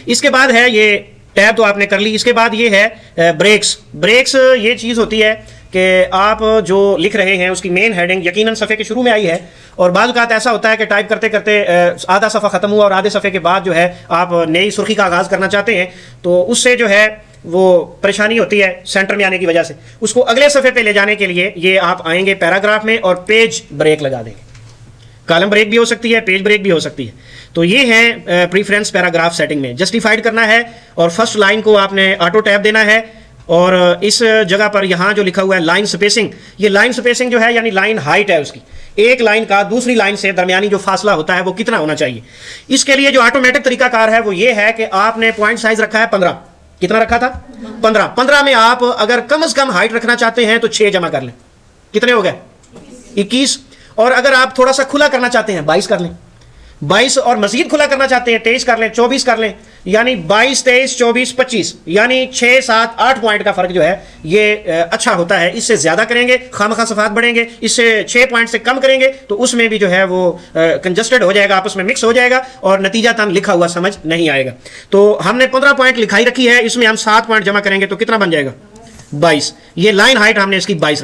इसके बाद है ये टैब तो आपने कर ली। इसके बाद ये है ब्रेक्स। ब्रेक्स ये चीज़ होती है कि आप जो लिख रहे हैं उसकी मेन हेडिंग यकीनन सफ़े के शुरू में आई है, और बाद औक़ात ऐसा होता है कि टाइप करते करते आधा सफ़ा ख़त्म हुआ और आधे सफ़े के बाद जो है आप नई सुर्खी का आगाज़ करना चाहते हैं, तो उससे जो है वो परेशानी होती है सेंटर में आने की वजह से। उसको अगले सफ़े पे ले जाने के लिए ये आप आएंगे पैराग्राफ में और पेज ब्रेक लगा देंगे। कॉलम ब्रेक भी हो सकती है, पेज ब्रेक भी हो सकती है। तो ये है प्रीफ्रेंस पैराग्राफ सेटिंग में जस्टिफाइड करना है, और फर्स्ट लाइन को आपने ऑटो टैब देना है, और इस जगह पर यहाँ जो लिखा हुआ है लाइन स्पेसिंग, ये लाइन स्पेसिंग जो है यानी लाइन हाइट है उसकी, एक लाइन का दूसरी लाइन से दरमियानी जो फासला होता है वो कितना होना चाहिए। इसके लिए जो ऑटोमेटिक तरीकाकार है वो ये है कि आपने पॉइंट साइज रखा है 15। कितना रखा था? 15 में आप अगर कम से कम हाइट रखना चाहते हैं तो 6 जमा कर लें। कितने हो गए? 21। और अगर आप थोड़ा सा खुला करना चाहते हैं 22 कर लें। 22 और मजीद खुला करना चाहते हैं 23 कर लें, 24 कर लें, यानी 22, 23, 24, 25, यानी 6, 7, 8 पॉइंट का फर्क जो है ये अच्छा होता है। इससे ज्यादा करेंगे खामखा सफात बढ़ेंगे, इससे 6 पॉइंट से कम करेंगे तो उसमें भी जो है वो कंजस्टेड हो जाएगा, आपस में मिक्स हो जाएगा और नतीजातन लिखा हुआ समझ नहीं आएगा। तो हमने 15 पॉइंट लिखाई रखी है, इसमें हम 7 पॉइंट जमा करेंगे तो कितना बन जाएगा? 22। ये लाइन हाइट हमने इसकी 22 रखी।